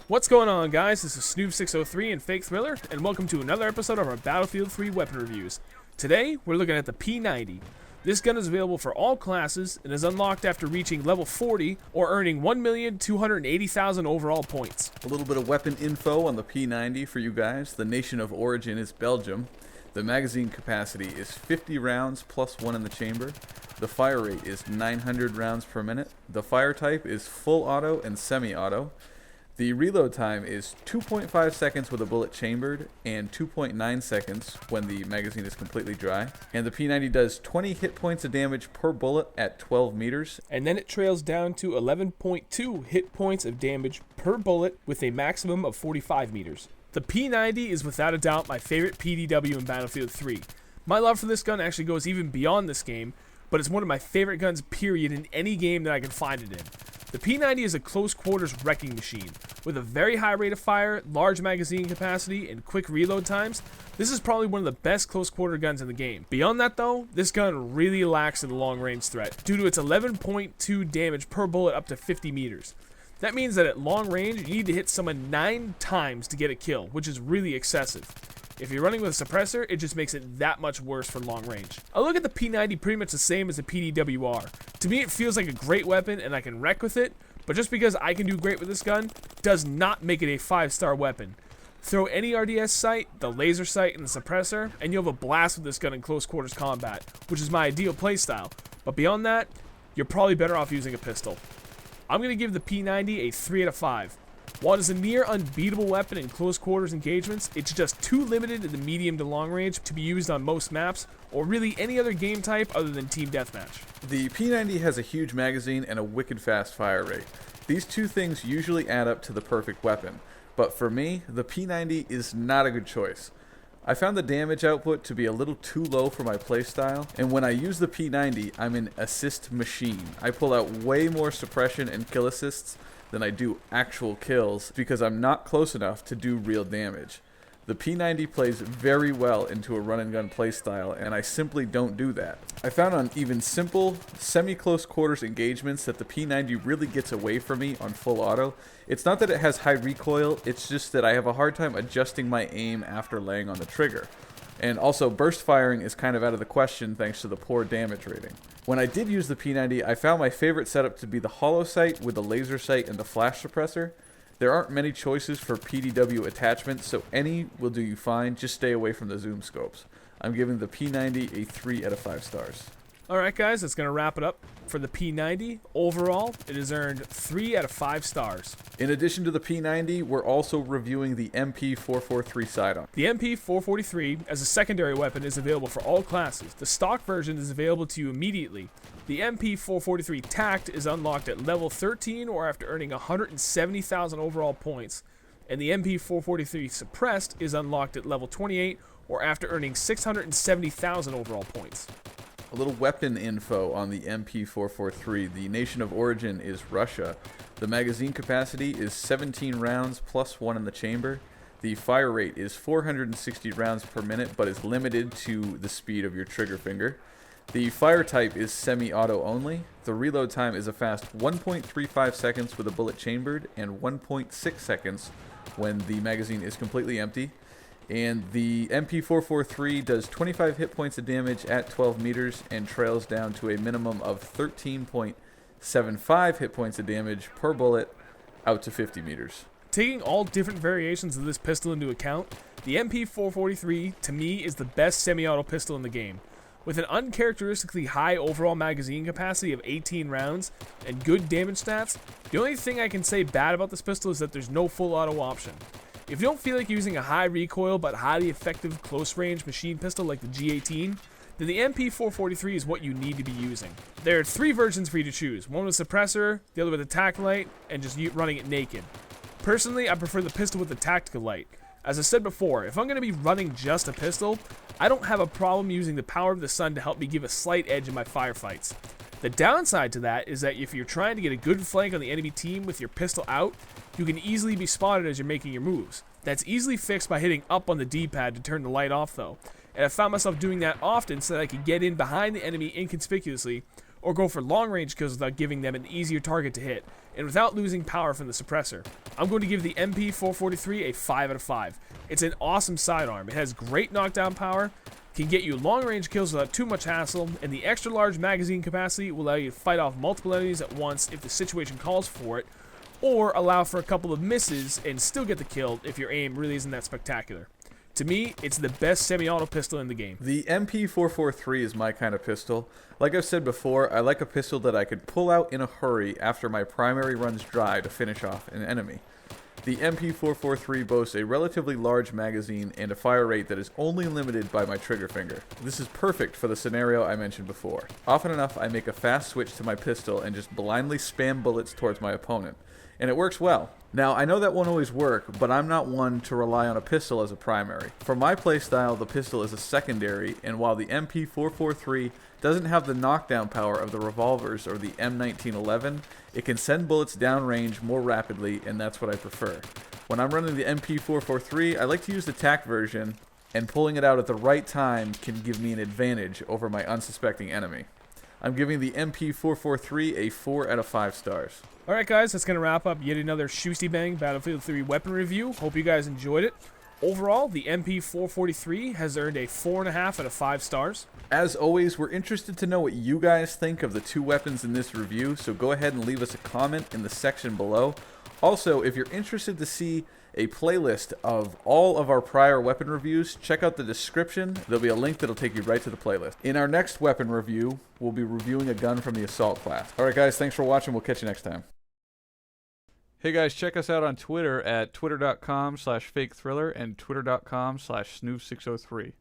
What's going on, guys? This is Snoop603 and Fake Thriller, and welcome to another episode of our Battlefield 3 weapon reviews. Today, we're looking at the P90. This gun is available for all classes and is unlocked after reaching level 40 or earning 1,280,000 overall points. A little bit of weapon info on the P90 for you guys. The nation of origin is Belgium. The magazine capacity is 50 rounds plus one in the chamber. The fire rate is 900 rounds per minute. The fire type is full auto and semi-auto. The reload time is 2.5 seconds with a bullet chambered and 2.9 seconds when the magazine is completely dry. And the P90 does 20 hit points of damage per bullet at 12 meters. And then it trails down to 11.2 hit points of damage per bullet with a maximum of 45 meters. The P90 is without a doubt my favorite PDW in Battlefield 3. My love for this gun actually goes even beyond this game, but it's one of my favorite guns period in any game that I can find it in. The P90 is a close quarters wrecking machine. With a very high rate of fire, large magazine capacity, and quick reload times, this is probably one of the best close quarter guns in the game. Beyond that though, this gun really lacks in the long range threat, due to its 11.2 damage per bullet up to 50 meters. That means that at long range, you need to hit someone 9 times to get a kill, which is really excessive. If you're running with a suppressor, it just makes it that much worse for long range. I look at the P90 pretty much the same as the PDWR. To me, it feels like a great weapon and I can wreck with it, but just because I can do great with this gun does not make it a 5-star weapon. Throw any RDS sight, the laser sight, and the suppressor, and you'll have a blast with this gun in close quarters combat, which is my ideal playstyle. But beyond that, you're probably better off using a pistol. I'm going to give the P90 a 3 out of 5. While it is a near unbeatable weapon in close quarters engagements, it's just too limited in the medium to long range to be used on most maps, or really any other game type other than Team Deathmatch. The P90 has a huge magazine and a wicked fast fire rate. These two things usually add up to the perfect weapon, but for me, the P90 is not a good choice. I found the damage output to be a little too low for my playstyle, and when I use the P90, I'm an assist machine. I pull out way more suppression and kill assists than I do actual kills because I'm not close enough to do real damage. The P90 plays very well into a run and gun playstyle, and I simply don't do that. I found on even simple, semi-close quarters engagements that the P90 really gets away from me on full auto. It's not that it has high recoil, it's just that I have a hard time adjusting my aim after laying on the trigger. And also, burst firing is kind of out of the question thanks to the poor damage rating. When I did use the P90, I found my favorite setup to be the hollow sight with the laser sight and the flash suppressor. There aren't many choices for PDW attachments, so any will do you fine, just stay away from the zoom scopes. I'm giving the P90 a 3 out of 5 stars. Alright guys, that's going to wrap it up for the P90. Overall, it has earned 3 out of 5 stars. In addition to the P90, we're also reviewing the MP443 sidearm. The MP443 as a secondary weapon is available for all classes. The stock version is available to you immediately. The MP443 Tact is unlocked at level 13 or after earning 170,000 overall points, and the MP443 Suppressed is unlocked at level 28 or after earning 670,000 overall points. A little weapon info on the MP443. The nation of origin is Russia. The magazine capacity is 17 rounds plus one in the chamber. The fire rate is 460 rounds per minute, but is limited to the speed of your trigger finger. The fire type is semi-auto only. The reload time is a fast 1.35 seconds with a bullet chambered and 1.6 seconds when the magazine is completely empty. And the MP443 does 25 hit points of damage at 12 meters and trails down to a minimum of 13.75 hit points of damage per bullet out to 50 meters. Taking all different variations of this pistol into account, the MP443 to me is the best semi-auto pistol in the game. With an uncharacteristically high overall magazine capacity of 18 rounds and good damage stats, the only thing I can say bad about this pistol is that there's no full auto option. If you don't feel like using a high recoil but highly effective close range machine pistol like the G18, then the MP443 is what you need to be using. There are 3 versions for you to choose, one with suppressor, the other with a tac light, and just running it naked. Personally, I prefer the pistol with the tactical light. As I said before, if I'm going to be running just a pistol, I don't have a problem using the power of the sun to help me give a slight edge in my firefights. The downside to that is that if you're trying to get a good flank on the enemy team with your pistol out, you can easily be spotted as you're making your moves. That's easily fixed by hitting up on the D-pad to turn the light off though, and I found myself doing that often so that I could get in behind the enemy inconspicuously, or go for long range kills without giving them an easier target to hit, and without losing power from the suppressor. I'm going to give the MP443 a 5 out of 5. It's an awesome sidearm. It has great knockdown power, can get you long range kills without too much hassle, and the extra large magazine capacity will allow you to fight off multiple enemies at once if the situation calls for it, or allow for a couple of misses and still get the kill if your aim really isn't that spectacular. To me, it's the best semi-auto pistol in the game. The MP443 is my kind of pistol. Like I've said before, I like a pistol that I could pull out in a hurry after my primary runs dry to finish off an enemy. The MP443 boasts a relatively large magazine and a fire rate that is only limited by my trigger finger. This is perfect for the scenario I mentioned before. Often enough, I make a fast switch to my pistol and just blindly spam bullets towards my opponent, and it works well. Now, I know that won't always work, but I'm not one to rely on a pistol as a primary. For my playstyle, the pistol is a secondary, and while the MP443 doesn't have the knockdown power of the revolvers or the M1911, it can send bullets downrange more rapidly, and that's what I prefer. When I'm running the MP443, I like to use the TAC version, and pulling it out at the right time can give me an advantage over my unsuspecting enemy. I'm giving the MP443 a 4 out of 5 stars. Alright guys, that's going to wrap up yet another Shustybang Battlefield 3 weapon review. Hope you guys enjoyed it. Overall, the MP443 has earned a 4.5 out of 5 stars. As always, we're interested to know what you guys think of the two weapons in this review, so go ahead and leave us a comment in the section below. Also, if you're interested to see a playlist of all of our prior weapon reviews, check out the description. There'll be a link that'll take you right to the playlist. In our next weapon review, we'll be reviewing a gun from the Assault class. Alright guys, thanks for watching. We'll catch you next time. Hey guys, check us out on Twitter at twitter.com/fakethriller and twitter.com/snoof603.